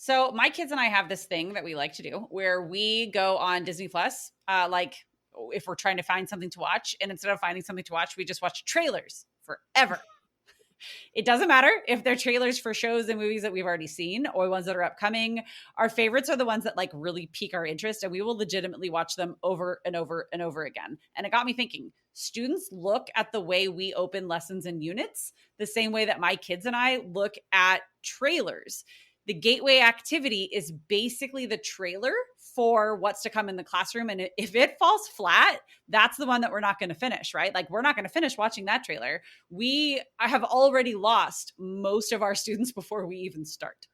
So my kids and I have this thing that we like to do where we go on Disney Plus, like if we're trying to find something to watch, and instead of finding something to watch, we just watch trailers forever. It doesn't matter if they're trailers for shows and movies that we've already seen or ones that are upcoming. Our favorites are the ones that like really pique our interest, and we will legitimately watch them over and over and over again. And it got me thinking, students look at the way we open lessons and units the same way that my kids and I look at trailers. The gateway activity is basically the trailer for what's to come in the classroom. And if it falls flat, that's the one that we're not going to finish, right? Like we're not going to finish watching that trailer. I have already lost most of our students before we even start.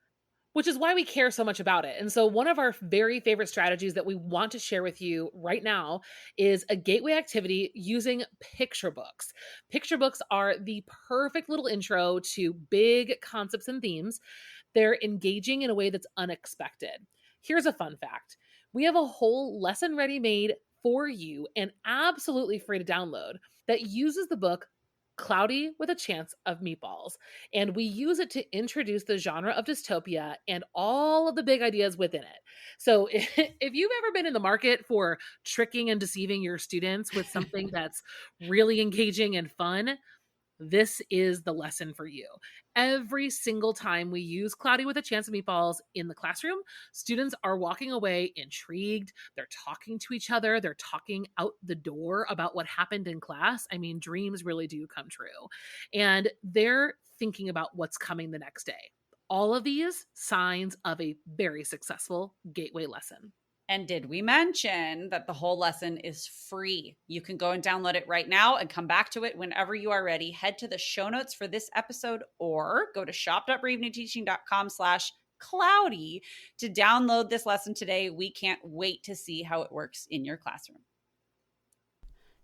Which is why we care so much about it. And so one of our very favorite strategies that we want to share with you right now is a gateway activity using picture books. Picture books are the perfect little intro to big concepts and themes. They're engaging in a way that's unexpected. Here's a fun fact. We have a whole lesson ready made for you and absolutely free to download that uses the book Cloudy with a Chance of Meatballs. And we use it to introduce the genre of dystopia and all of the big ideas within it. So if you've ever been in the market for tricking and deceiving your students with something that's really engaging and fun, this is the lesson for you. Every single time we use Cloudy with a Chance of Meatballs in the classroom, students are walking away intrigued. They're talking to each other. They're talking out the door about what happened in class. I mean, dreams really do come true. And they're thinking about what's coming the next day. All of these signs of a very successful gateway lesson. And did we mention that the whole lesson is free? You can go and download it right now and come back to it whenever you are ready. Head to the show notes for this episode or go to shop.bravenewteaching.com/cloudy to download this lesson today. We can't wait to see how it works in your classroom.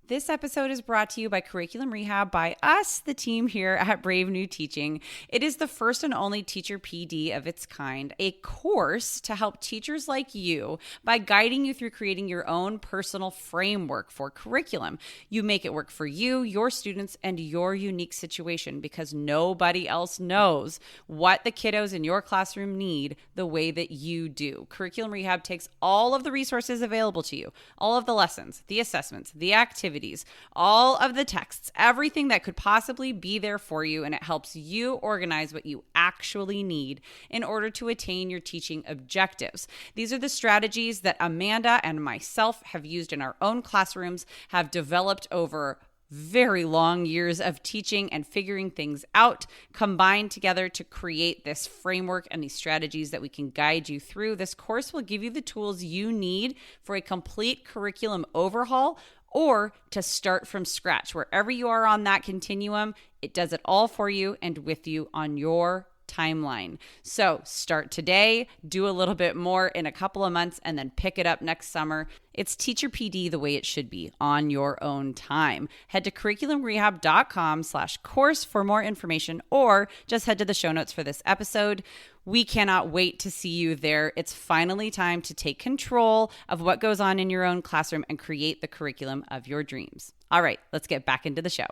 This episode is brought to you by Curriculum Rehab by us, the team here at Brave New Teaching. It is the first and only teacher PD of its kind, a course to help teachers like you by guiding you through creating your own personal framework for curriculum. You make it work for you, your students, and your unique situation because nobody else knows what the kiddos in your classroom need the way that you do. Curriculum Rehab takes all of the resources available to you, all of the lessons, the assessments, the activities, all of the texts, everything that could possibly be there for you, and it helps you organize what you actually need in order to attain your teaching objectives. These are the strategies that Amanda and myself have used in our own classrooms, have developed over very long years of teaching and figuring things out, combined together to create this framework and these strategies that we can guide you through. This course will give you the tools you need for a complete curriculum overhaul or to start from scratch. Wherever you are on that continuum, it does it all for you and with you on your timeline. So start today, do a little bit more in a couple of months, and then pick it up next summer. It's Teacher PD the way it should be on your own time. Head to curriculumrehab.com/course for more information, or just head to the show notes for this episode. We cannot wait to see you there. It's finally time to take control of what goes on in your own classroom and create the curriculum of your dreams. All right, let's get back into the show.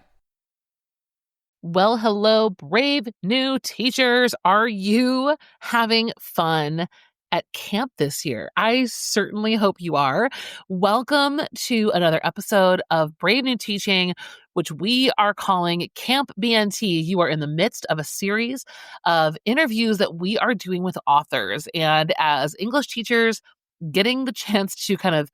Well, hello, brave new teachers. Are you having fun at camp this year? I certainly hope you are. Welcome to another episode of Brave New Teaching, which we are calling Camp BNT. You are in the midst of a series of interviews that we are doing with authors. And as English teachers, getting the chance to kind of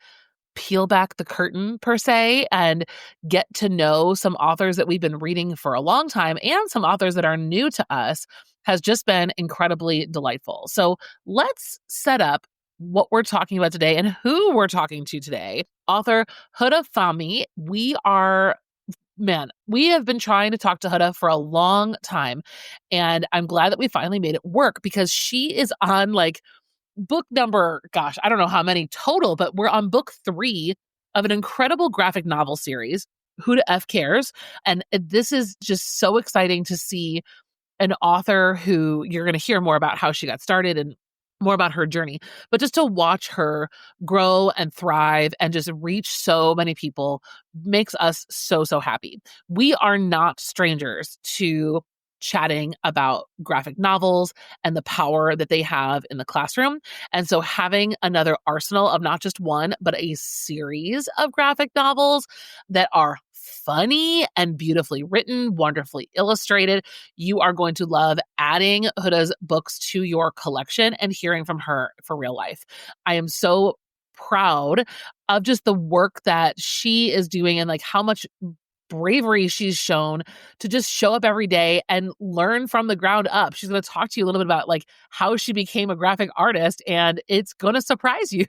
peel back the curtain per se and get to know some authors that we've been reading for a long time and some authors that are new to us has just been incredibly delightful. So let's set up what we're talking about today and who we're talking to today. Author Huda Fahmy. We have been trying to talk to Huda for a long time, and I'm glad that we finally made it work because she is on book number, gosh, I don't know how many total, but we're on book 3 of an incredible graphic novel series, Huda F Cares. And this is just so exciting to see an author who you're going to hear more about how she got started and more about her journey, but just to watch her grow and thrive and just reach so many people makes us so, so happy. We are not strangers to chatting about graphic novels and the power that they have in the classroom. And so having another arsenal of not just one, but a series of graphic novels that are funny and beautifully written, wonderfully illustrated, you are going to love adding Huda's books to your collection and hearing from her for real life. I am so proud of just the work that she is doing and like how much bravery she's shown to just show up every day and learn from the ground up. She's going to talk to you a little bit about like how she became a graphic artist, and it's going to surprise you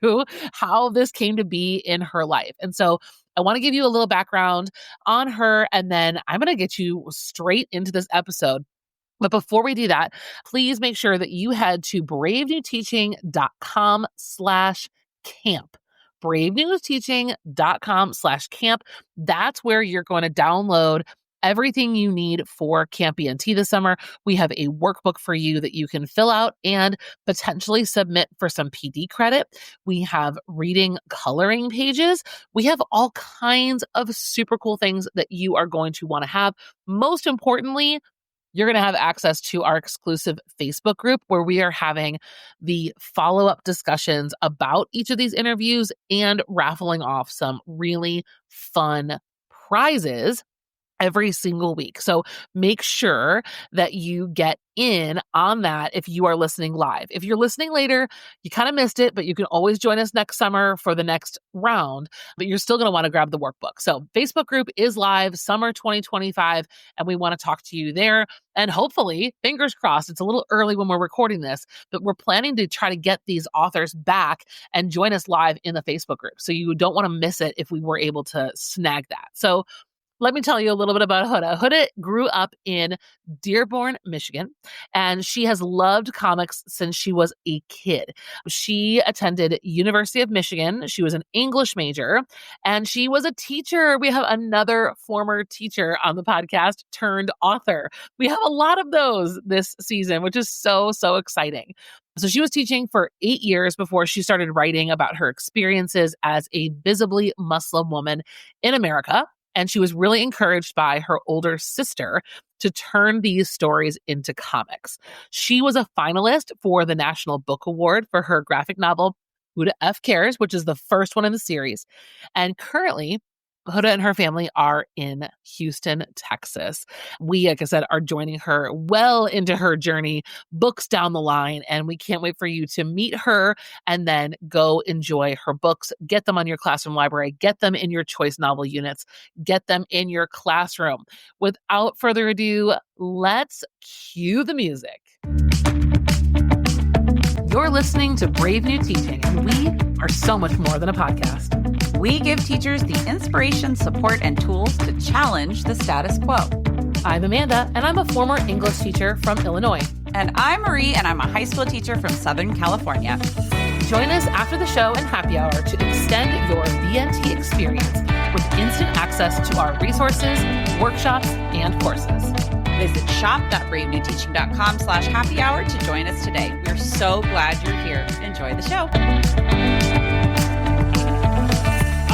how this came to be in her life. And so I want to give you a little background on her, and then I'm going to get you straight into this episode. But before we do that, please make sure that you head to bravenewteaching.com/camp. bravenewteaching.com/camp. That's where you're going to download everything you need for Camp ENT this summer. We have a workbook for you that you can fill out and potentially submit for some PD credit. We have reading coloring pages. We have all kinds of super cool things that you are going to want to have. Most importantly, you're going to have access to our exclusive Facebook group where we are having the follow-up discussions about each of these interviews and raffling off some really fun prizes every single week. So make sure that you get in on that if you are listening live. If you're listening later, you kind of missed it, but you can always join us next summer for the next round, but you're still going to want to grab the workbook. So Facebook group is live summer 2025, and we want to talk to you there. And hopefully, fingers crossed, it's a little early when we're recording this, but we're planning to try to get these authors back and join us live in the Facebook group. So you don't want to miss it if we were able to snag that. So let me tell you a little bit about Huda. Huda grew up in Dearborn, Michigan, and she has loved comics since she was a kid. She attended University of Michigan. She was an English major, and she was a teacher. We have another former teacher on the podcast turned author. We have a lot of those this season, which is so, so exciting. So she was teaching for 8 years before she started writing about her experiences as a visibly Muslim woman in America. And she was really encouraged by her older sister to turn these stories into comics. She was a finalist for the National Book Award for her graphic novel, Huda F Cares, which is the first one in the series. And currently, Huda and her family are in Houston, Texas. We, like I said, are joining her well into her journey, books down the line, and we can't wait for you to meet her and then go enjoy her books. Get them on your classroom library, get them in your choice novel units, get them in your classroom. Without further ado, let's cue the music. You're listening to Brave New Teaching, and we are so much more than a podcast. We give teachers the inspiration, support, and tools to challenge the status quo. I'm Amanda, and I'm a former English teacher from Illinois. And I'm Marie, and I'm a high school teacher from Southern California. Join us after the show and happy hour to extend your VNT experience with instant access to our resources, workshops, and courses. Visit shop.bravenewteaching.com/happy hour to join us today. We're so glad you're here. Enjoy the show.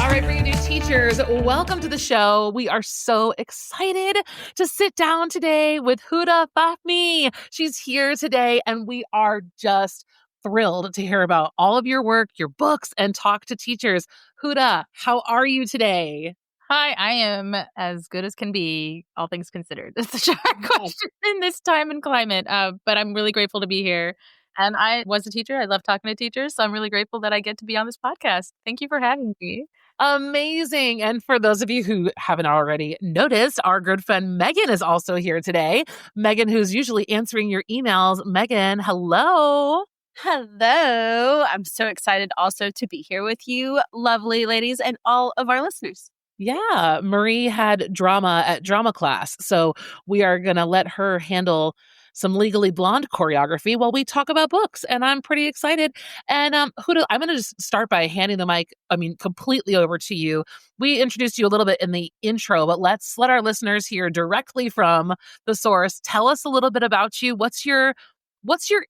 All right, Brave New Teachers, welcome to the show. We are so excited to sit down today with Huda Fahmy. She's here today, and we are just thrilled to hear about all of your work, your books, and talk to teachers. Huda, how are you today? Hi, I am as good as can be, all things considered. It's a short question in this time and climate, but I'm really grateful to be here. And I was a teacher. I love talking to teachers, so I'm really grateful that I get to be on this podcast. Thank you for having me. Amazing. And for those of you who haven't already noticed, our good friend Megan is also here today. Megan, who's usually answering your emails. Megan, hello. Hello. I'm so excited also to be here with you, lovely ladies, and all of our listeners. Yeah, Marie had drama at drama class, so we are going to let her handle some Legally Blonde choreography while we talk about books, and I'm pretty excited. And Huda, I'm going to just start by handing the mic, completely over to you. We introduced you a little bit in the intro, but let's let our listeners hear directly from the source. Tell us a little bit about you. What's your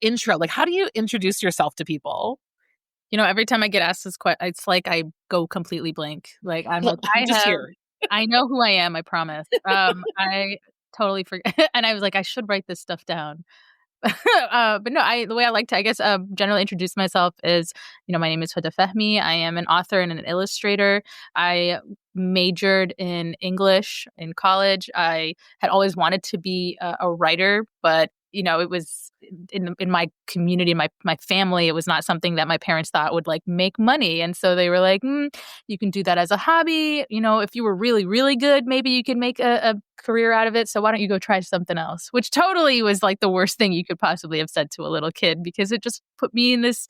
intro? Like, how do you introduce yourself to people? You know, every time I get asked this question, it's like I go completely blank. Like I'm like, Here. I know who I am. I promise. totally forget. And I was like, I should write this stuff down. But no, the way I like to, I guess, generally introduce myself is, my name is Huda Fahmy. I am an author and an illustrator. I majored in English in college. I had always wanted to be a writer, but it was in my community, my family, it was not something that my parents thought would like make money. And so they were like, you can do that as a hobby. If you were really, really good, maybe you could make a career out of it. So why don't you go try something else? Which totally was like the worst thing you could possibly have said to a little kid, because it just put me in this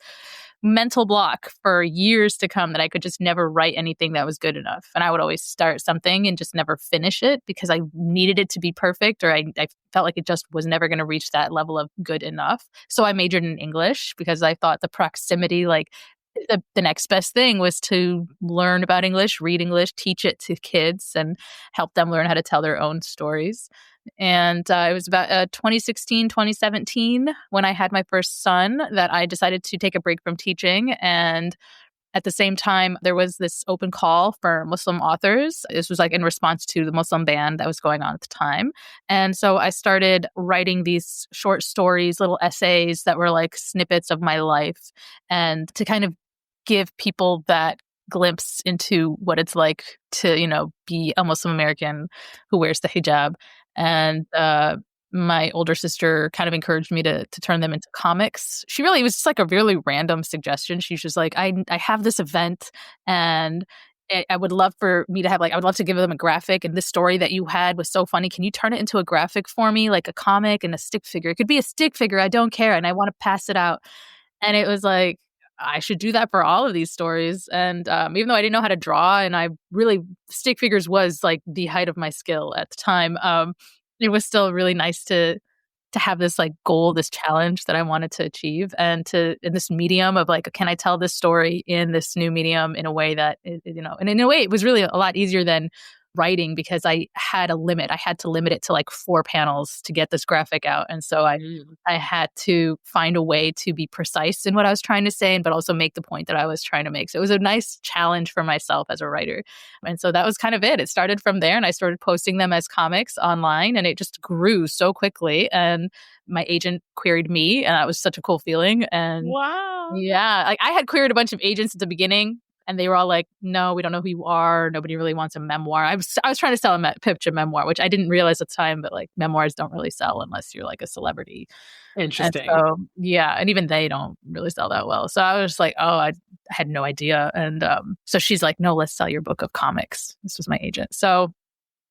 mental block for years to come that I could just never write anything that was good enough. And I would always start something and just never finish it because I needed it to be perfect, or I felt like it just was never going to reach that level of good enough. So I majored in English because I thought the proximity, like the next best thing was to learn about English, read English, teach it to kids, and help them learn how to tell their own stories. And it was about 2016, 2017 when I had my first son that I decided to take a break from teaching. And at the same time, there was this open call for Muslim authors. This was like in response to the Muslim ban that was going on at the time. And so I started writing these short stories, little essays that were like snippets of my life, and to kind of give people that glimpse into what it's like to, be a Muslim American who wears the hijab. And my older sister kind of encouraged me to turn them into comics. She really, it was just like a really random suggestion. She's just like, I have this event and I would love for me to have I would love to give them a graphic, and this story that you had was so funny. Can you turn it into a graphic for me, like a comic and a stick figure? It could be a stick figure. I don't care. And I want to pass it out. And it was like, I should do that for all of these stories. And even though I didn't know how to draw, and I really, stick figures was like the height of my skill at the time, it was still really nice to have this like goal, this challenge that I wanted to achieve, and in this medium of like, can I tell this story in this new medium in a way that, and in a way it was really a lot easier than writing because I had a limit. I had to limit it to like 4 panels to get this graphic out. And so I had to find a way to be precise in what I was trying to say, but also make the point that I was trying to make. So it was a nice challenge for myself as a writer. And so that was kind of it. It started from there, and I started posting them as comics online, and it just grew so quickly. And my agent queried me, and that was such a cool feeling. And wow. Yeah, like I had queried a bunch of agents at the beginning, and they were all like, no, we don't know who you are. Nobody really wants a memoir. I was trying to sell pitch a memoir, which I didn't realize at the time, but like memoirs don't really sell unless you're like a celebrity. Interesting. And so, yeah, and even they don't really sell that well. So I was just like, I had no idea. And so she's like, no, let's sell your book of comics. This was my agent. So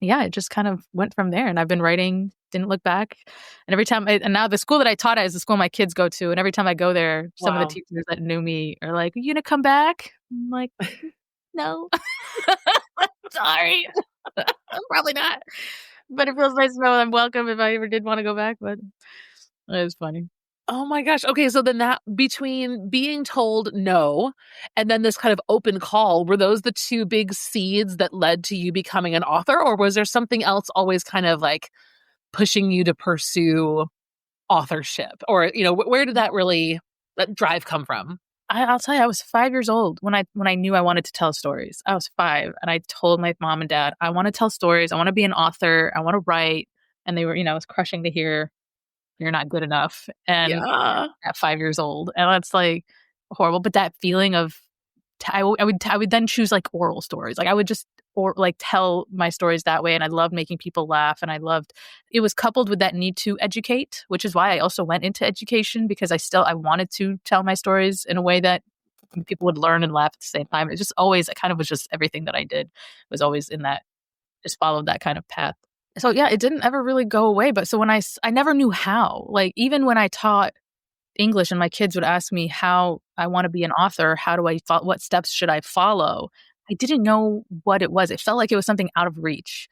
yeah, it just kind of went from there. And I've been writing, didn't look back. And every time, and now the school that I taught at is the school my kids go to. And every time I go there, some of the teachers that knew me are like, are you going to come back? I'm like, no. Sorry. Probably not. But it feels nice to know I'm welcome if I ever did want to go back. But it was funny. Oh my gosh. Okay. So then that between being told no and then this kind of open call, were those the 2 big seeds that led to you becoming an author? Or was there something else always kind of like pushing you to pursue authorship? Or, where did that drive come from? I'll tell you, I was 5 years old when I knew I wanted to tell stories. I was 5, and I told my mom and dad, I want to tell stories. I want to be an author. I want to write. And they were, it was crushing to hear, you're not good enough. And at 5 years old, and that's like horrible. But that feeling of, I would then choose like oral stories. Like I would just tell my stories that way. And I loved making people laugh. And it was coupled with that need to educate, which is why I also went into education, because I wanted to tell my stories in a way that people would learn and laugh at the same time. It just always, it kind of was just everything that I did was always in that, just followed that kind of path. So yeah, it didn't ever really go away. But so when I never knew how, like even when I taught English and my kids would ask me how I want to be an author, what steps should I follow? I didn't know what it was. It felt like it was something out of reach.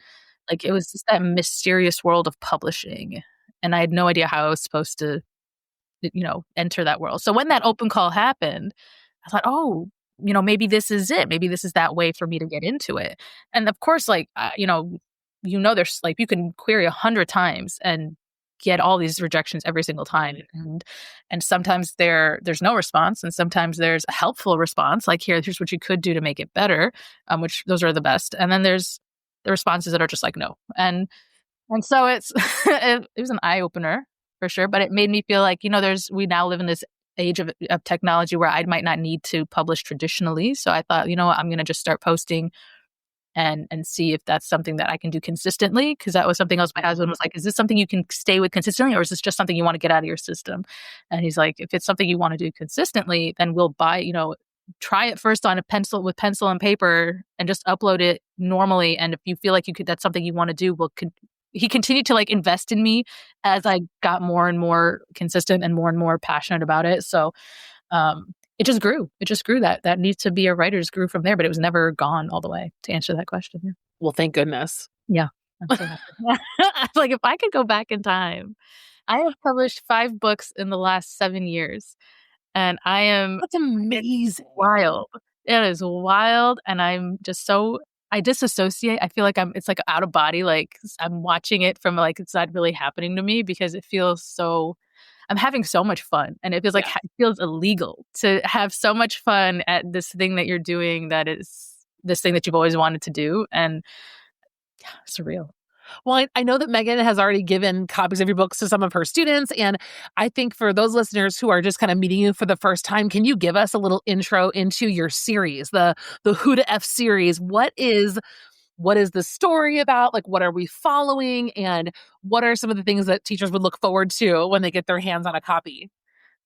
Like it was just that mysterious world of publishing. And I had no idea how I was supposed to, enter that world. So when that open call happened, I thought, oh, maybe this is it. Maybe this is that way for me to get into it. And of course, like, there's like, you can query 100 times and get all these rejections every single time. And sometimes there's no response, and sometimes there's a helpful response, like here's what you could do to make it better, which those are the best. And then there's the responses that are just like no. And And so it was an eye opener for sure, but it made me feel like, we now live in this age of technology where I might not need to publish traditionally. So I thought, what, I'm going to just start posting and see if that's something that I can do consistently. Cause that was something else my husband was like, is this something you can stay with consistently, or is this just something you want to get out of your system? And he's like, if it's something you want to do consistently, then we'll try it first on with pencil and paper and just upload it normally. And if you feel like that's something you want to do, he continued to invest in me as I got more and more consistent and more passionate about it. So, it just grew. That need to be a writer's grew from there, but it was never gone all the way, to answer that question. Yeah. Well, thank goodness. Yeah. I'm so happy. If I could go back in time, I have published 5 books in the last 7 years, and I am. That's amazing. Wild. It is wild, and I'm just I disassociate. I feel like it's like out of body. I'm watching it from it's not really happening to me because it feels so. I'm having so much fun, and it feels it feels illegal to have so much fun at this thing that you're doing. That is this thing that you've always wanted to do, and surreal. Well, I know that Megan has already given copies of your books to some of her students. And I think for those listeners who are just kind of meeting you for the first time, can you give us a little intro into your series, the Huda F series? What is the story about? What are we following? And what are some of the things that teachers would look forward to when they get their hands on a copy?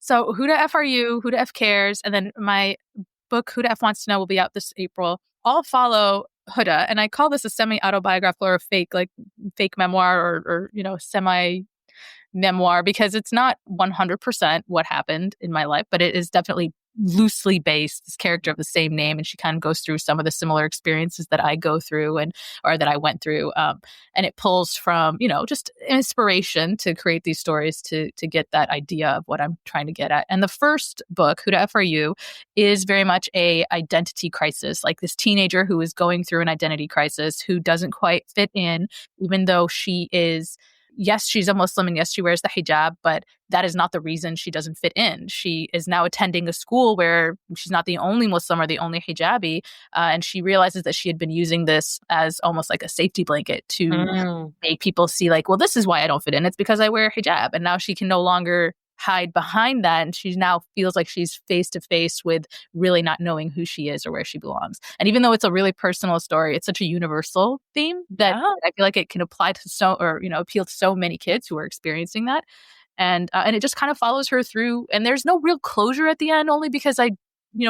So Huda F are you, Huda F cares. And then my book, Huda F wants to know, will be out this April. All follow Huda. And I call this a semi-autobiographical or a fake memoir or semi-memoir because it's not 100% what happened in my life, but it is definitely loosely based, this character of the same name, and she kind of goes through some of the similar experiences that I go through or that I went through, and it pulls from just inspiration to create these stories to get that idea of what I'm trying to get at. And the first book, Huda F You, is very much a identity crisis, like this teenager who is going through an identity crisis, who doesn't quite fit in, even though she is. Yes, she's a Muslim, and yes, she wears the hijab, but that is not the reason she doesn't fit in. She is now attending a school where she's not the only Muslim or the only hijabi, and she realizes that she had been using this as almost like a safety blanket to make people see well, this is why I don't fit in. It's because I wear hijab. And now she can no longer hide behind that, and she now feels like she's face to face with really not knowing who she is or where she belongs. And even though it's a really personal story, it's such a universal theme that I feel like it can apply to appeal to so many kids who are experiencing that. And it just kind of follows her through, and there's no real closure at the end, only because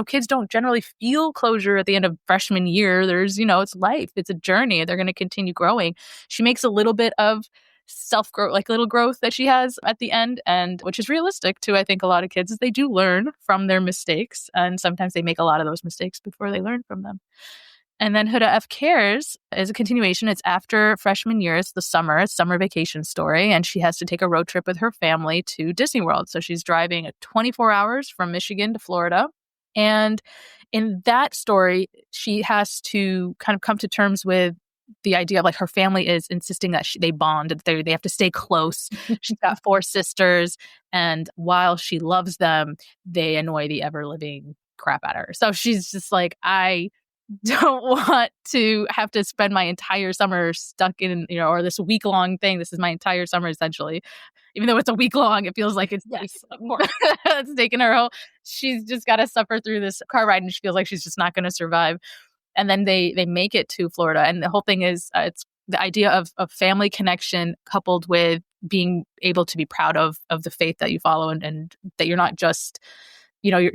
kids don't generally feel closure at the end of freshman year. There's it's life, it's a journey, they're going to continue growing. She makes a little bit of self-growth, little growth that she has at the end, and which is realistic to, I think, a lot of kids, is they do learn from their mistakes, and sometimes they make a lot of those mistakes before they learn from them. And then Huda F Cares is a continuation. It's after freshman year. It's the summer vacation story, and she has to take a road trip with her family to Disney World. So she's driving 24 hours from Michigan to Florida. And in that story, she has to kind of come to terms with the idea of her family is insisting that they bond, that they have to stay close. She's got 4 sisters, and while she loves them, they annoy the ever living crap out of her. So she's just I don't want to have to spend my entire summer stuck in, or this week long thing. This is my entire summer essentially. Even though it's a week long, it feels like it's it's taking her home. She's just got to suffer through this car ride, and she feels like she's just not going to survive. And then they make it to Florida. And the whole thing is it's the idea of family connection coupled with being able to be proud of the faith that you follow, and that you're not just,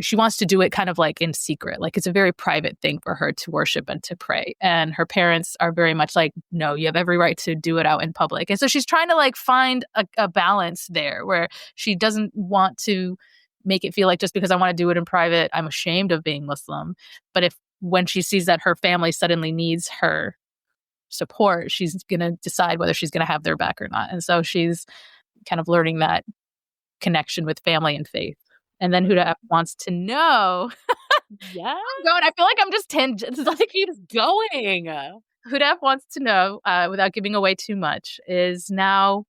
she wants to do it kind of in secret. It's a very private thing for her to worship and to pray. And her parents are very much no, you have every right to do it out in public. And so she's trying to find a balance there where she doesn't want to make it feel just because I want to do it in private, I'm ashamed of being Muslim. But when she sees that her family suddenly needs her support, she's going to decide whether she's going to have their back or not. And so she's kind of learning that connection with family and faith. And then Huda F wants to know. Yeah. I feel like I'm just tangent. Keeps going. Huda F wants to know, without giving away too much, is now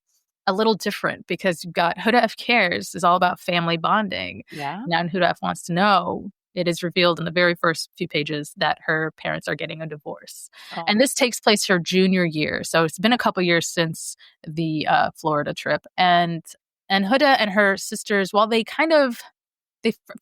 a little different because you've got Huda F Cares is all about family bonding. Yeah. Now Huda F wants to know it is revealed in the very first few pages that her parents are getting a divorce. Oh. And this takes place her junior year. So it's been a couple years since the Florida trip. And Huda and her sisters, while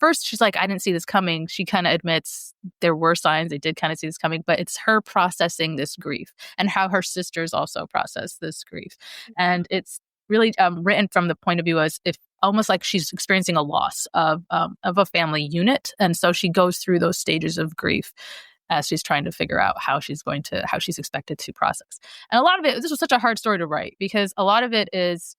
first she's like, I didn't see this coming. She kind of admits there were signs they did kind of see this coming, but it's her processing this grief and how her sisters also process this grief. And it's really written from the point of view as if almost like she's experiencing a loss of a family unit. And so she goes through those stages of grief as she's trying to figure out how she's expected to process. And a lot of it, this was such a hard story to write because a lot of it is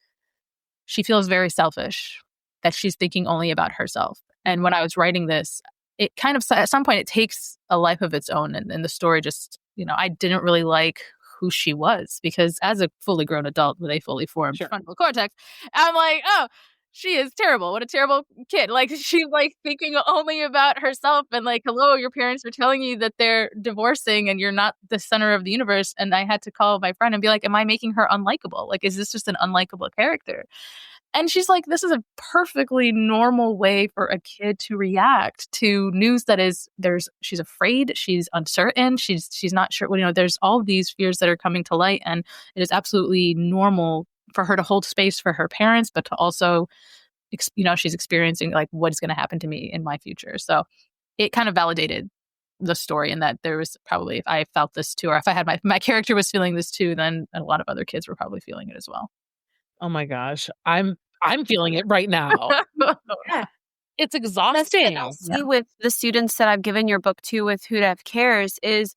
she feels very selfish, that she's thinking only about herself. And when I was writing this, it kind of, at some point, it takes a life of its own. And the story just, I didn't really like who she was because as a fully grown adult with a fully formed frontal cortex, I'm like, oh, she is terrible. What a terrible kid. Like, she's like thinking only about herself and like, hello, your parents are telling you that they're divorcing and you're not the center of the universe. And I had to call my friend and be like, am I making her unlikable? Like, is this just an unlikable character? And she's like, this is a perfectly normal way for a kid to react to news that she's afraid, she's uncertain, she's not sure. There's all of these fears that are coming to light, and it is absolutely normal for her to hold space for her parents, but to also, she's experiencing like what's going to happen to me in my future. So it kind of validated the story, and that there was probably, if I felt this too, or if I had my character was feeling this too, then a lot of other kids were probably feeling it as well. Oh my gosh. I'm feeling it right now. Yeah. It's exhausting. I'll see with the students that I've given your book to with Huda F cares is,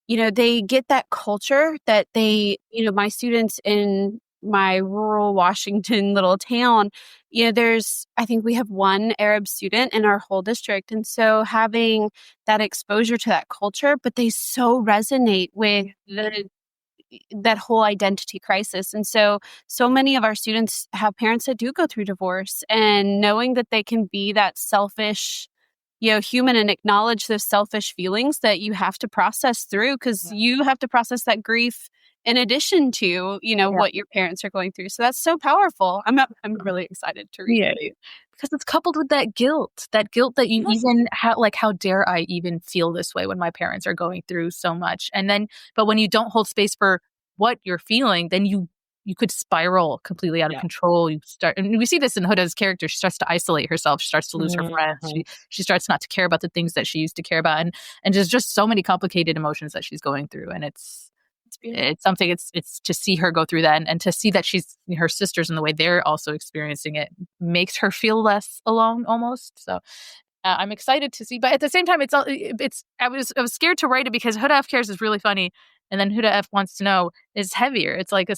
they get that culture that they, my students in my rural Washington little town, I think we have one Arab student in our whole district. And so having that exposure to that culture, but they so resonate with that whole identity crisis. And so many of our students have parents that do go through divorce, and knowing that they can be that selfish, human and acknowledge those selfish feelings that you have to process through because you have to process that grief in addition to, what your parents are going through. So that's so powerful. I'm really excited to read it. Because it's coupled with that guilt that you even have, like, how dare I even feel this way when my parents are going through so much? And then, but when you don't hold space for what you're feeling, then you could spiral completely out of control. You start, and we see this in Huda's character. She starts to isolate herself. She starts to lose her friends. She starts not to care about the things that she used to care about. And there's just so many complicated emotions that she's going through. And it's something, it's to see her go through that and to see that she's her sisters and the way they're also experiencing it makes her feel less alone almost. So I'm excited to see, but at the same time, I was scared to write it because Huda F cares is really funny. And then Huda F wants to know is heavier. It's like a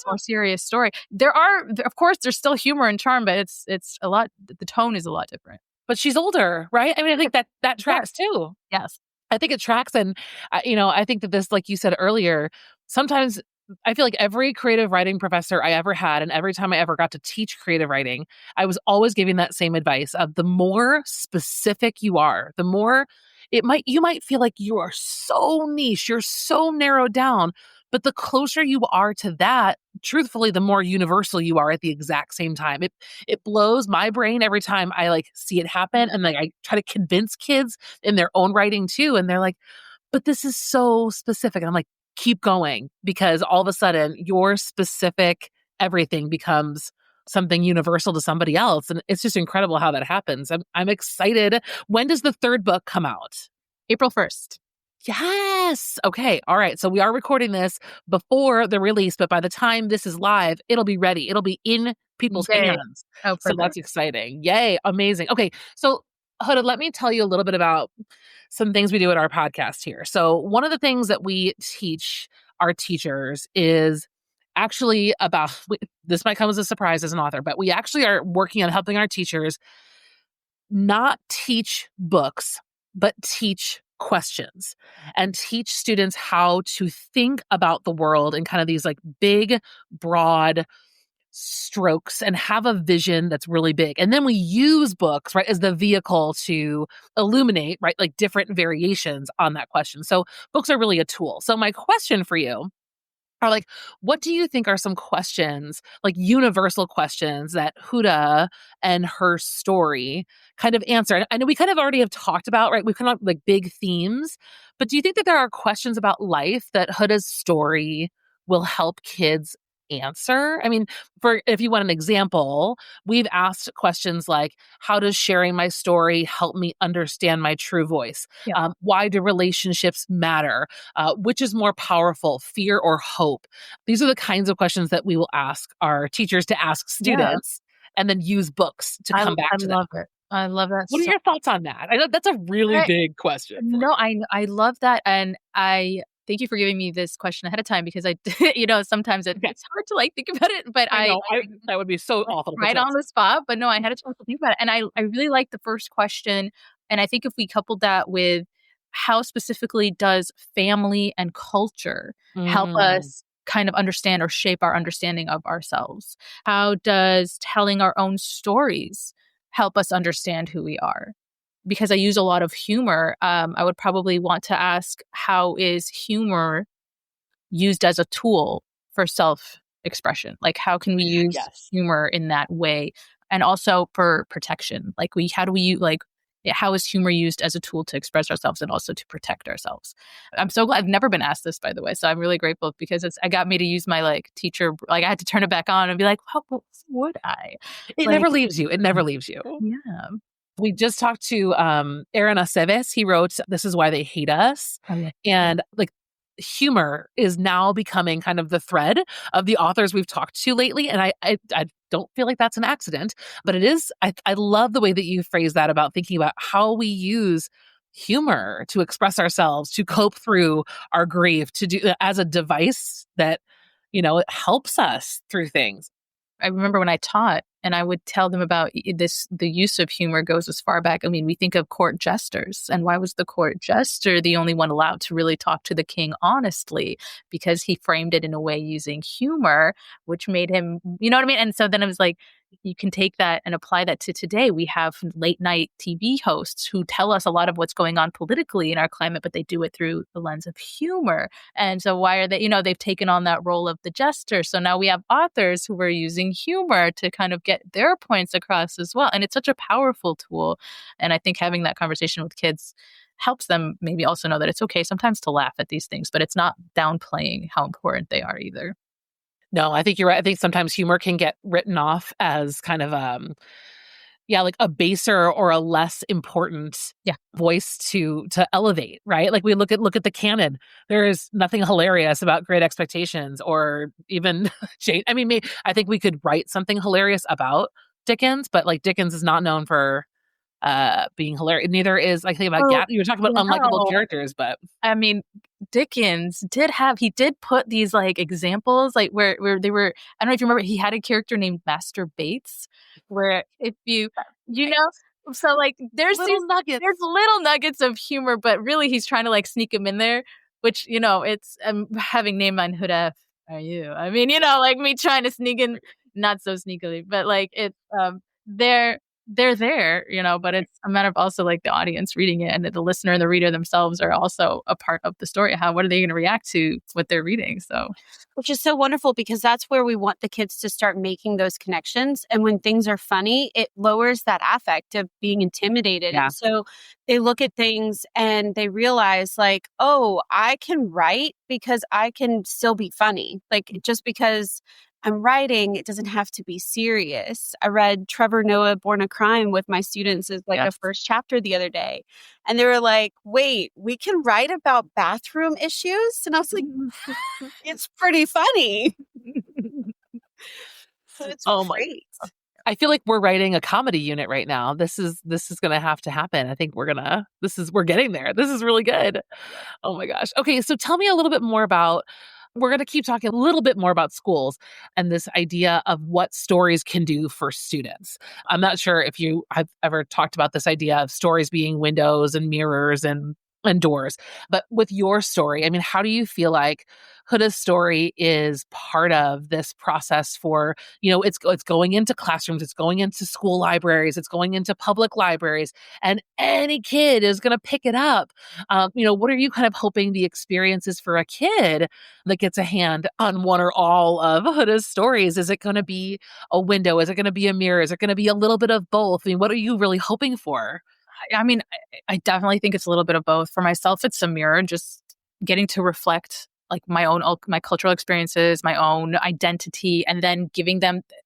more serious story. Of course, there's still humor and charm, but it's a lot, the tone is a lot different. But she's older, right? I mean, I think that tracks too. Yes. I think it tracks. And, I think that this, like you said earlier, sometimes I feel like every creative writing professor I ever had, and every time I ever got to teach creative writing, I was always giving that same advice of the more specific you are, the more you might feel like you are so niche, you're so narrowed down, but the closer you are to that, truthfully, the more universal you are at the exact same time. It blows my brain every time I like see it happen. And like, I try to convince kids in their own writing too. And they're like, but this is so specific. And I'm like, keep going, because all of a sudden your specific everything becomes something universal to somebody else. And it's just incredible how that happens. I'm excited. When does the third book come out? April 1st. Yes. Okay. All right. So we are recording this before the release, but by the time this is live, it'll be ready. It'll be in people's hands. Oh, so that's exciting. Yay. Amazing. Okay. So Huda, let me tell you a little bit about some things we do at our podcast here. So one of the things that we teach our teachers is actually about, this might come as a surprise as an author, but we actually are working on helping our teachers not teach books, but teach questions and teach students how to think about the world in kind of these like big, broad strokes and have a vision that's really big. And then we use books, right, as the vehicle to illuminate, right, like different variations on that question. So books are really a tool. So my question for you are like, what do you think are some questions, like universal questions that Huda and her story kind of answer? And I know we kind of already have talked about, right? We've kind of like big themes, but do you think that there are questions about life that Huda's story will help kids answer? I mean, for if you want an example, we've asked questions like, how does sharing my story help me understand my true voice? Yeah. Why do relationships matter? Which is more powerful, fear or hope? These are the kinds of questions that we will ask our teachers to ask Yeah. students and then use books to I come back I to them. love it. I love that What are so your thoughts on that? I know that's a really I big question for No, you. I love that, and I thank you for giving me this question ahead of time because I sometimes Okay. it's hard to, like, think about it, but I know. I That would be so like, awful to put right you on. on the spot, but no, I had a chance to think about it, and I really like the first question, and I think if we coupled that with how specifically does family and culture help Mm, us kind of understand or shape our understanding of ourselves? How does telling our own stories help us understand who we are? Because I use a lot of humor, I would probably want to ask, how is humor used as a tool for self-expression? Like, how can we use yes. humor in that way? And also for protection, like, how do we like, how is humor used as a tool to express ourselves and also to protect ourselves? I'm so glad I've never been asked this, by the way. So I'm really grateful because it got me to use my like teacher, like I had to turn it back on and be like, how would I? It Like, never leaves you. It never leaves you. yeah, We just talked to Aaron Aceves. He wrote "This Is Why They Hate Us," I love and like humor is now becoming kind of the thread of the authors we've talked to lately. And I don't feel like that's an accident, but it is. I love the way that you phrase that about thinking about how we use humor to express ourselves, to cope through our grief, to do as a device that it helps us through things. I remember when I taught and I would tell them about the use of humor goes as far back. I mean, we think of court jesters. And why was the court jester the only one allowed to really talk to the king honestly? Because he framed it in a way using humor, which made him, you know what I mean? And so then it was like, you can take that and apply that to today. We have late night TV hosts who tell us a lot of what's going on politically in our climate, but they do it through the lens of humor. And so why are they, they've taken on that role of the jester. So now we have authors who are using humor to kind of get their points across as well. And it's such a powerful tool. And I think having that conversation with kids helps them maybe also know that it's okay sometimes to laugh at these things, but it's not downplaying how important they are either. No, I think you're right. I think sometimes humor can get written off as kind of like a baser or a less important Yeah. voice to elevate, right? Like we look at the canon. There is nothing hilarious about Great Expectations or even Jane. I mean, I think we could write something hilarious about Dickens, but like Dickens is not known for being hilarious. Neither is I think about Oh, you were talking about unlikable characters, but I mean, Dickens he did put these like examples like where they were, I don't know if you remember, he had a character named Master Bates, where if you know, so like little nuggets. there's little nuggets of humor, but really he's trying to like sneak them in there, which it's having name on Huda F are you? I mean, like me trying to sneak in, not so sneakily, but like it's they're there, but it's a matter of also like the audience reading it and the listener and the reader themselves are also a part of the story. What are they going to react to what they're reading? So, which is so wonderful because that's where we want the kids to start making those connections. And when things are funny, it lowers that affect of being intimidated. Yeah. And so they look at things and they realize like, oh, I can write because I can still be funny. Like just because I'm writing, it doesn't have to be serious. I read Trevor Noah, Born a Crime with my students as like yes. the first chapter the other day. And they were like, wait, we can write about bathroom issues? And I was like, it's pretty funny. So it's Oh my! great. I feel like we're writing a comedy unit right now. This is going to have to happen. I think we're getting there. This is really good. Oh my gosh. Okay, so tell me a little bit more about. We're going to keep talking a little bit more about schools and this idea of what stories can do for students. I'm not sure if you have ever talked about this idea of stories being windows and mirrors and and doors. But with your story, I mean, how do you feel like Huda's story is part of this process for, it's going into classrooms, it's going into school libraries, it's going into public libraries, and any kid is going to pick it up. What are you kind of hoping the experience is for a kid that gets a hand on one or all of Huda's stories? Is it going to be a window? Is it going to be a mirror? Is it going to be a little bit of both? I mean, what are you really hoping for? I mean, I definitely think it's a little bit of both. For myself, it's a mirror, just getting to reflect like my cultural experiences, my own identity, and then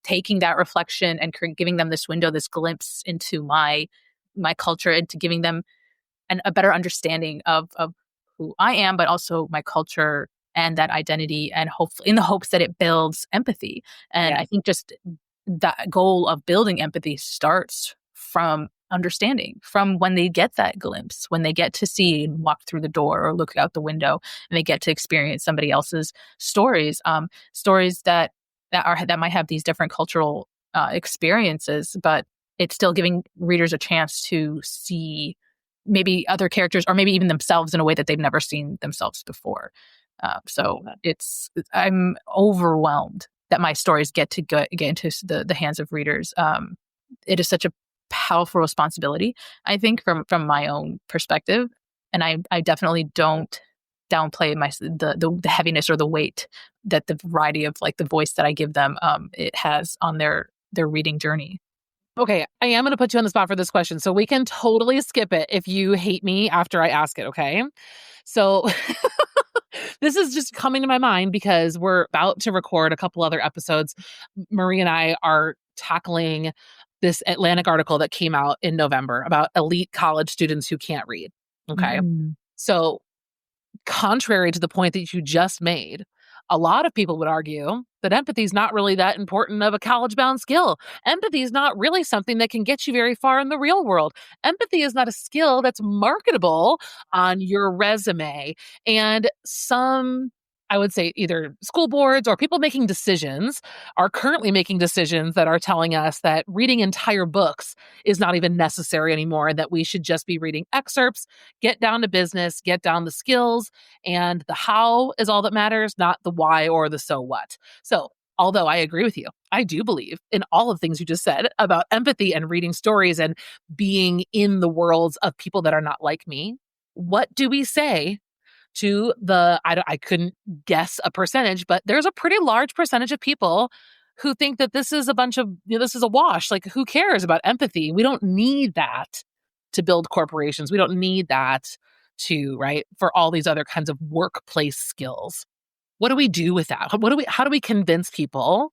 taking that reflection and giving them this window, this glimpse into my culture, and to giving them a better understanding of who I am, but also my culture and that identity, and hopefully in the hopes that it builds empathy. And I think just that goal of building empathy starts from understanding, from when they get that glimpse, when they get to see and walk through the door or look out the window, and they get to experience somebody else's stories, stories that might have these different cultural experiences, but it's still giving readers a chance to see maybe other characters or maybe even themselves in a way that they've never seen themselves before. So I'm overwhelmed that my stories get into the hands of readers. It is such a powerful responsibility, I think, from my own perspective, and I definitely don't downplay the heaviness or the weight that the variety of like the voice that I give them it has on their reading journey. Okay, I am going to put you on the spot for this question, so we can totally skip it if you hate me after I ask it, okay? So this is just coming to my mind because we're about to record a couple other episodes. Marie and I are tackling this Atlantic article that came out in November about elite college students who can't read, okay? So contrary to the point that you just made, a lot of people would argue that empathy is not really that important of a college-bound skill. Empathy is not really something that can get you very far in the real world. Empathy is not a skill that's marketable on your resume. And some, I would say, either school boards or people making decisions are currently making decisions that are telling us that reading entire books is not even necessary anymore, that we should just be reading excerpts, get down to business, get down the skills, and the how is all that matters, not the why or the so what. So, although I agree with you, I do believe in all of things you just said about empathy and reading stories and being in the worlds of people that are not like me. What do we say to I couldn't guess a percentage, but there's a pretty large percentage of people who think that this is this is a wash. Like, who cares about empathy? We don't need that to build corporations. We don't need that for all these other kinds of workplace skills. What do we do with that? How do we convince people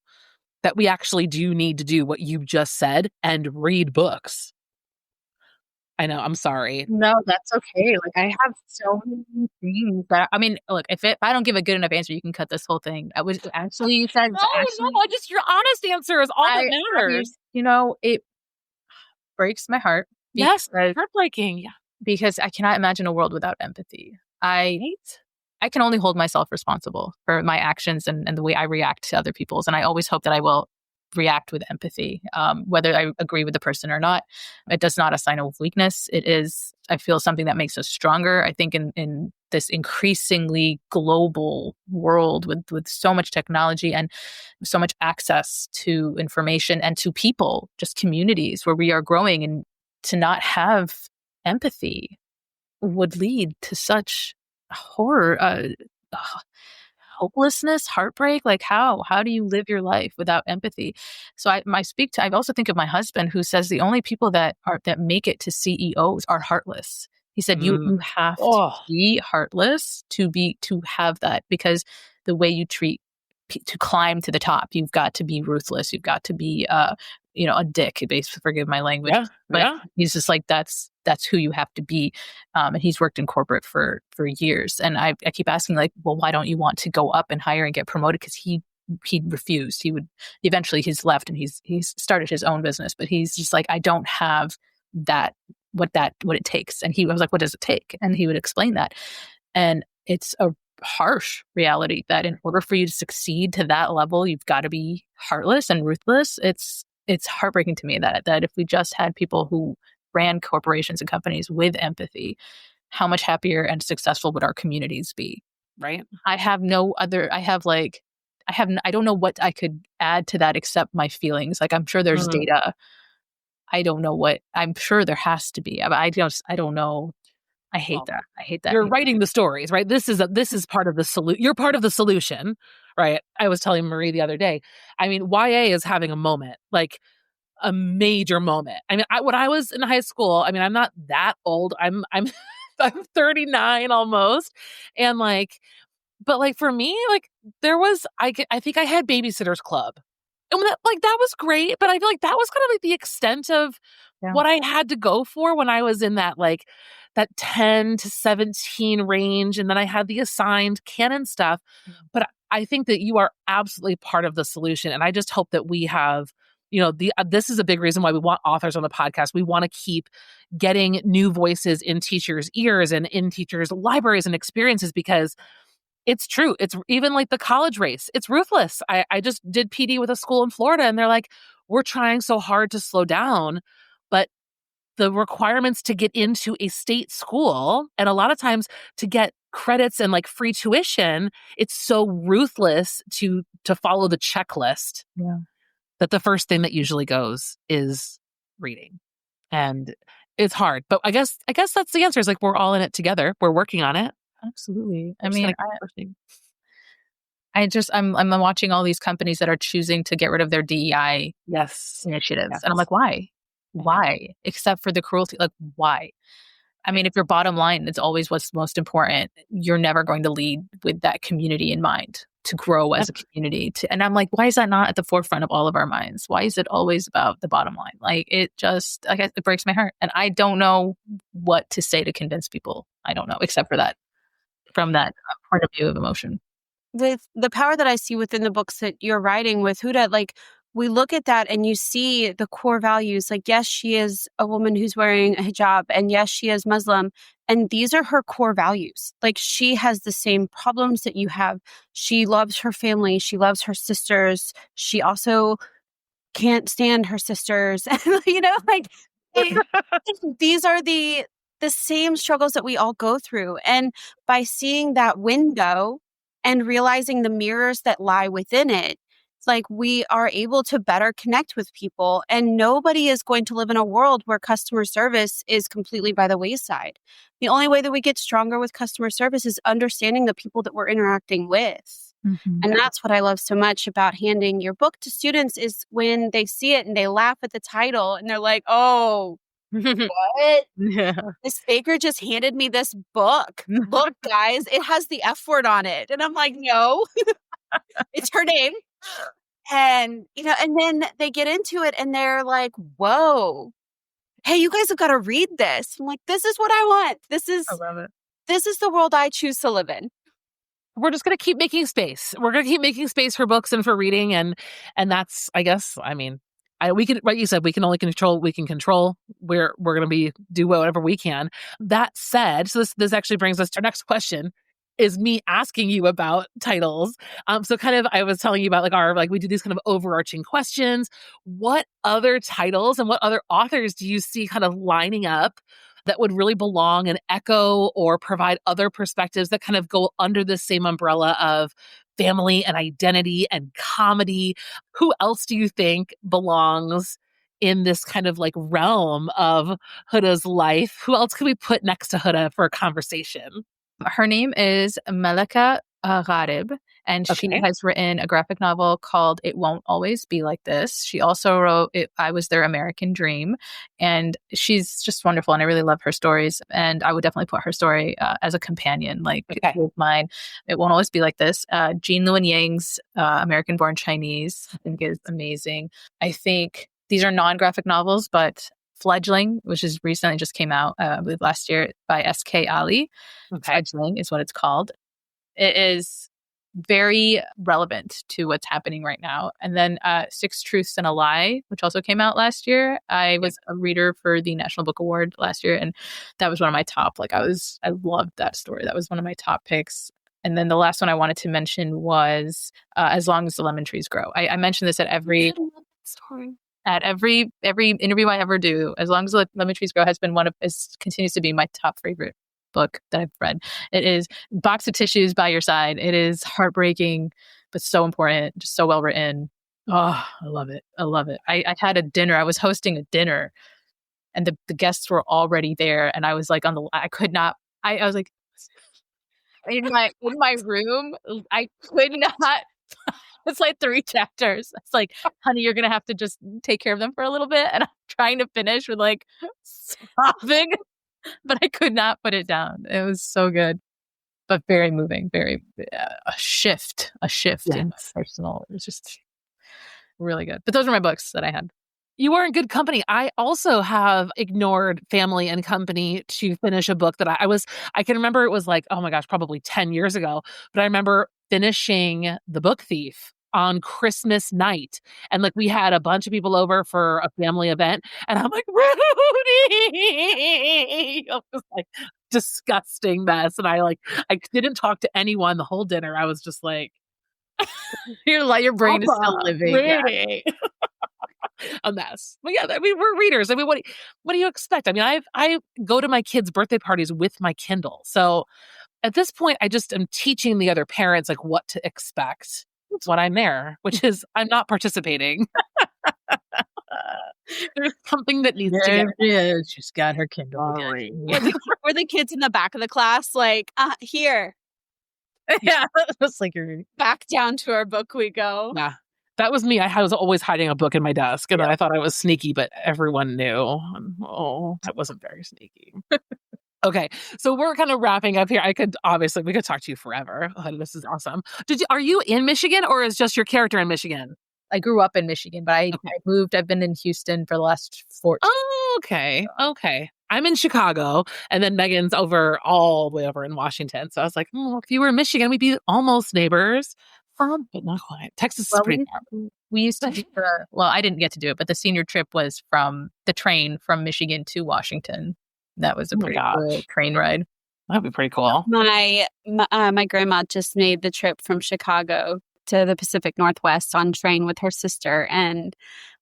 that we actually do need to do what you just said and read books? I know, I'm sorry. No, that's okay. Like, I have so many things that I mean, look, if I don't give a good enough answer, you can cut this whole thing. I was actually you said No, just your honest answer is all that matters. It breaks my heart. Yes, heartbreaking. Yeah. Because I cannot imagine a world without empathy. I can only hold myself responsible for my actions and the way I react to other people's. And I always hope that I will react with empathy, whether I agree with the person or not. It does not a sign of weakness. It is, I feel, something that makes us stronger. I think in this increasingly global world with so much technology and so much access to information and to people, just communities where we are growing, and to not have empathy would lead to such horror, hopelessness, heartbreak. Like, how do you live your life without empathy? So I also think of my husband, who says the only people that make it to CEOs are heartless. He said, you have to be heartless to have that, because the way you treat to climb to the top, you've got to be ruthless. You've got to be a dick, basically, forgive my language. But he's just like, that's who you have to be. And he's worked in corporate for years. And I keep asking, like, well, why don't you want to go up and hire and get promoted? Because he refused. Eventually he's left and he's started his own business, but he's just like, I don't have what it takes. And I was like, what does it take? And he would explain that. And it's a harsh reality that in order for you to succeed to that level, you've got to be heartless and ruthless. It's heartbreaking to me that if we just had people who ran corporations and companies with empathy, how much happier and successful would our communities be? Right. I don't know what I could add to that except my feelings. Like, I'm sure there's data. I don't know what, I'm sure there has to be. I don't know. I hate that. I hate that. You're writing the stories, right? This is part of the solution. You're part of the solution, right? I was telling Marie the other day. I mean, YA is having a moment, like a major moment. I mean, when I was in high school, I mean, I'm not that old. I'm 39 almost, and like, but like for me, like there was, I think I had Babysitters Club, and that was great. But I feel like that was kind of like the extent of what I had to go for when I was in that 10 to 17 range. And then I had the assigned canon stuff. But I think that you are absolutely part of the solution. And I just hope that we have, this is a big reason why we want authors on the podcast. We want to keep getting new voices in teachers' ears and in teachers' libraries and experiences, because it's true. It's even like the college race. It's ruthless. I just did PD with a school in Florida, and they're like, we're trying so hard to slow down, but the requirements to get into a state school, and a lot of times to get credits and like free tuition, it's so ruthless to follow the checklist that the first thing that usually goes is reading. And it's hard. But I guess that's the answer, is like, we're all in it together. We're working on it. Absolutely. I mean, I'm watching all these companies that are choosing to get rid of their DEI initiatives. And I'm like, why? Why? Except for the cruelty. Like, why? I mean, if your bottom line is always what's most important, you're never going to lead with that community in mind, to grow as a community. And I'm like, why is that not at the forefront of all of our minds? Why is it always about the bottom line? Like, it breaks my heart. And I don't know what to say to convince people. I don't know, except for that, from that point of view of emotion. With the power that I see within the books that you're writing with Huda, like, we look at that and you see the core values. Like, yes, she is a woman who's wearing a hijab, and yes, she is Muslim. And these are her core values. Like, she has the same problems that you have. She loves her family. She loves her sisters. She also can't stand her sisters. Like, these are the same struggles that we all go through. And by seeing that window and realizing the mirrors that lie within it, it's like we are able to better connect with people. And nobody is going to live in a world where customer service is completely by the wayside. The only way that we get stronger with customer service is understanding the people that we're interacting with. And that's what I love so much about handing your book to students, is when they see it and they laugh at the title and they're like, oh, what? Miss Baker just handed me this book. Look, guys, it has the F word on it. And I'm like, no, it's her name. And, and then they get into it and they're like, whoa, hey, you guys have got to read this. I'm like, this is what I want. I love it. This is the world I choose to live in. We're just going to keep making space. We're going to keep making space for books and for reading. And that's, I guess, I mean, we can, like you said, we can control where we're going to do whatever we can. That said, so this actually brings us to our next question, is me asking you about titles. So kind of, I was telling you about we do these kind of overarching questions. What other titles and what other authors do you see kind of lining up that would really belong and echo or provide other perspectives that kind of go under the same umbrella of family and identity and comedy? Who else do you think belongs in this kind of like realm of Huda's life? Who else could we put next to Huda for a conversation? Her name is Melika Gharib, and she has written a graphic novel called It Won't Always Be Like This. She also wrote I Was Their American Dream, and she's just wonderful, and I really love her stories, and I would definitely put her story as a companion, with mine. It Won't Always Be Like This. Jean Luen Yang's American Born Chinese, I think, is amazing. I think these are non-graphic novels, but Fledgling, which is recently just came out, I believe last year, by S.K. Ali. Fledgling is what it's called. It is very relevant to what's happening right now. And then Six Truths and a Lie, which also came out last year. I was a reader for the National Book Award last year, and that was one of my top. I loved that story. That was one of my top picks. And then the last one I wanted to mention was As Long as the Lemon Trees Grow. I mentioned this at every interview I ever do. As Long as the Lemon Trees Grow has been continues to be my top favorite book that I've read. It is box of tissues by your side. It is heartbreaking, but so important, just so well written. Oh, I love it. I love it. I had a dinner. I was hosting a dinner and the guests were already there. And I was like I could not, I was like in my room, I could not. It's like 3 chapters. It's like, honey, you're going to have to just take care of them for a little bit. And I'm trying to finish with like sobbing, but I could not put it down. It was so good, but very moving, very a shift in personal. It was just really good. But those are my books that I had. You are in good company. I also have ignored family and company to finish a book that I can remember it was like, oh my gosh, probably 10 years ago. But I remember finishing The Book Thief on Christmas night. And like we had a bunch of people over for a family event. And I'm like, Rudy! It was like disgusting mess. And I didn't talk to anyone the whole dinner. I was just like, your brain is still living. Rudy. Yeah. A mess. But yeah, I mean, we're readers. I mean, what do you expect? I mean, I go to my kids' birthday parties with my Kindle. So at this point, I just am teaching the other parents like what to expect. That's what I'm there, which is I'm not participating. There's something that needs to get. Yeah, she's got her Kindle again. Were the kids in the back of the class like, here? Yeah, it's like you're back down to our book we go. Yeah. That was me. I was always hiding a book in my desk, and I thought I was sneaky, but everyone knew. Oh, that wasn't very sneaky. Okay, so we're kind of wrapping up here. We could talk to you forever. Oh, this is awesome. Are you in Michigan, or is just your character in Michigan? I grew up in Michigan, but I moved. I've been in Houston for the last 14. Oh, okay. Okay. I'm in Chicago, and then Megan's all the way over in Washington. So I was like, if you were in Michigan, we'd be almost neighbors. But not quite. Texas is pretty far. We used to do I didn't get to do it, but the senior trip was from the train from Michigan to Washington. That was a pretty cool train ride. That'd be pretty cool. My grandma just made the trip from Chicago to the Pacific Northwest on train with her sister. And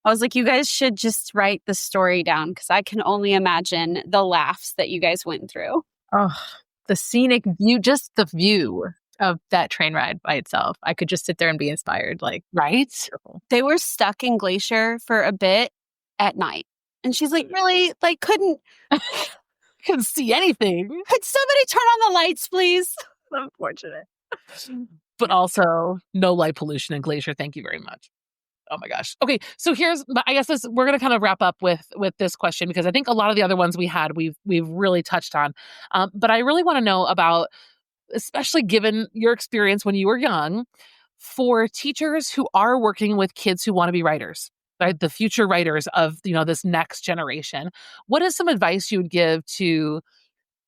I was like, you guys should just write the story down because I can only imagine the laughs that you guys went through. Oh, the scenic view, just the view of that train ride by itself. I could just sit there and be inspired. Like, right? They were stuck in Glacier for a bit at night. And she's like, really? Like, couldn't see anything. Could somebody turn on the lights, please? Unfortunate. But also no light pollution in Glacier. Thank you very much. Oh my gosh. Okay. So I guess we're going to kind of wrap up with this question because I think a lot of the other ones we had, we've really touched on. But I really want to know about, especially given your experience when you were young, for teachers who are working with kids who want to be writers, right? The future writers of, this next generation. What is some advice you would give to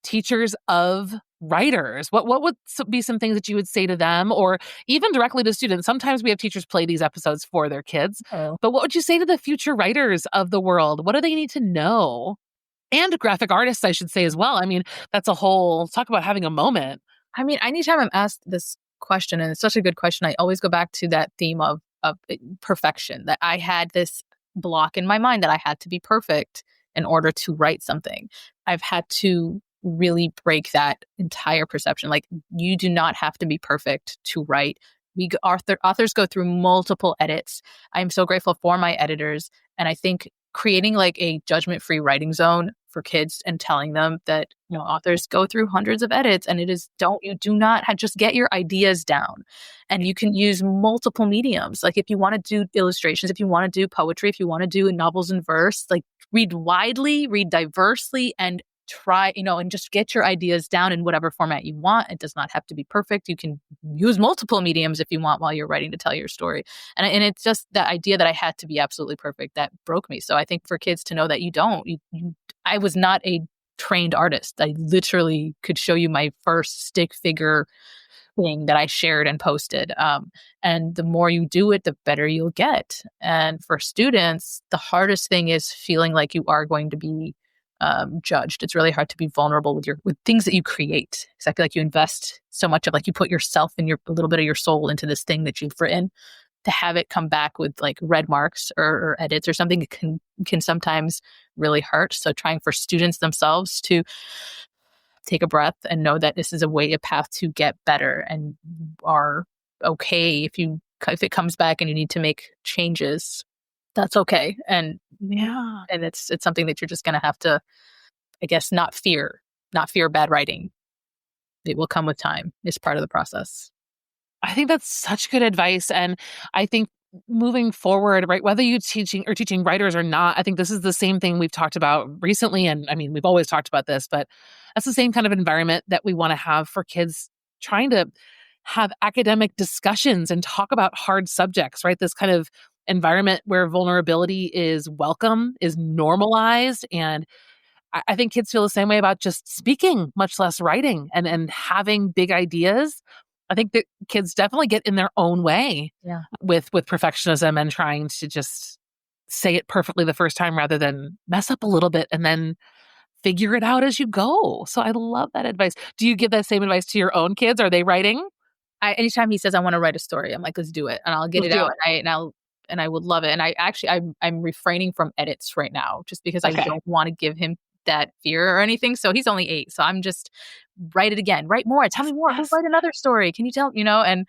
teachers of writers? What would be some things that you would say to them, or even directly to students? Sometimes we have teachers play these episodes for their kids, but what would you say to the future writers of the world? What do they need to know? And graphic artists, I should say as well. I mean, that's a whole talk about having a moment. I mean, anytime I'm asked this question, and it's such a good question, I always go back to that theme of perfection, that I had this block in my mind that I had to be perfect in order to write something. I've had to really break that entire perception. Like, you do not have to be perfect to write. Authors go through multiple edits. I'm so grateful for my editors. And I think creating like a judgment-free writing zone for kids and telling them that, authors go through hundreds of edits, and you do not just get your ideas down, and you can use multiple mediums. Like, if you want to do illustrations, if you want to do poetry, if you want to do novels in verse, like, read widely, read diversely, and try, and just get your ideas down in whatever format you want. It does not have to be perfect. You can use multiple mediums if you want while you're writing to tell your story. And it's just that idea that I had to be absolutely perfect that broke me. So I think for kids to know that I was not a trained artist. I literally could show you my first stick figure thing that I shared and posted. And the more you do it, the better you'll get. And for students, the hardest thing is feeling like you are going to be judged. It's really hard to be vulnerable with things that you create. Because I feel like you invest so much of, like, you put yourself and a little bit of your soul into this thing that you've written. To have it come back with like red marks or edits or something, it can sometimes really hurt. So trying for students themselves to take a breath and know that this is a path to get better, and are okay if it comes back and you need to make changes. That's okay. And it's something that you're just going to have to, I guess, not fear bad writing. It will come with time. It's part of the process. I think that's such good advice. And I think moving forward, right, whether you're teaching writers or not, I think this is the same thing we've talked about recently. And I mean, we've always talked about this, but that's the same kind of environment that we want to have for kids trying to have academic discussions and talk about hard subjects, right? This kind of environment where vulnerability is welcome, is normalized. And I think kids feel the same way about just speaking, much less writing, and having big ideas. I think that kids definitely get in their own way with perfectionism and trying to just say it perfectly the first time rather than mess up a little bit and then figure it out as you go. So I love that advice. Do you give that same advice to your own kids? Are they writing? Anytime he says, I want to write a story, I'm like, let's do it. And I'll get it out. And I would love it. And I'm refraining from edits right now just because I don't want to give him that fear or anything. So he's only 8. So I'm just write it again, write more, tell me more, go write another story. Can you tell, and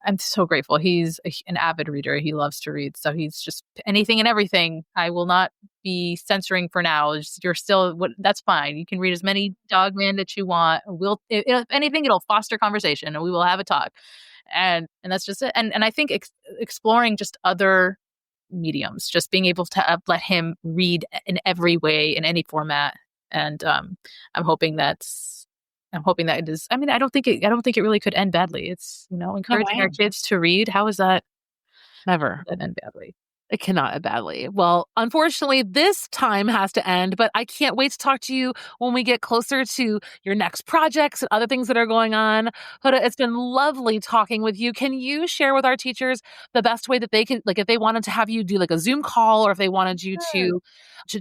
I'm so grateful. He's an avid reader. He loves to read. So he's just anything and everything. I will not be censoring for now. You're still, that's fine. You can read as many Dogman that you want. If anything, it'll foster conversation and we will have a talk. And that's just it. And I think exploring just other mediums, just being able to let him read in every way, in any format. And I'm hoping that it is. I mean, I don't think it really could end badly. It's encouraging our kids to read. How is that never end badly? It cannot end badly. Well, unfortunately, this time has to end, but I can't wait to talk to you when we get closer to your next projects and other things that are going on. Huda, it's been lovely talking with you. Can you share with our teachers the best way that they can, like if they wanted to have you do like a Zoom call, or if they wanted you to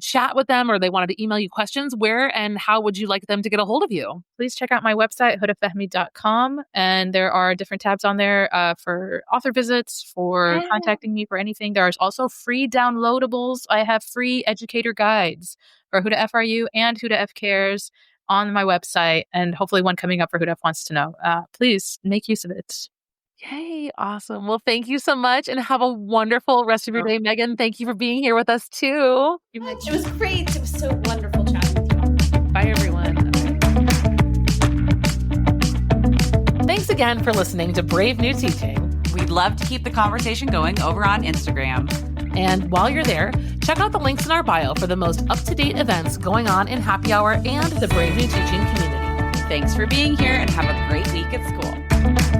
chat with them, or they wanted to email you questions, where and how would you like them to get a hold of you? Please check out my website, hudafahmy.com. And there are different tabs on there for author visits, for contacting me for anything. There's also free downloadables. I have free educator guides for Huda FRU and Huda F Cares on my website, and hopefully one coming up for Huda F Wants to Know. Please make use of it. Yay. Awesome. Well, thank you so much and have a wonderful rest of your day, Megan. Thank you for being here with us too. It was great. It was so wonderful chatting with you. Bye, everyone. Thanks again for listening to Brave New Teaching. We'd love to keep the conversation going over on Instagram. And while you're there, check out the links in our bio for the most up-to-date events going on in Happy Hour and the Brave New Teaching community. Thanks for being here and have a great week at school.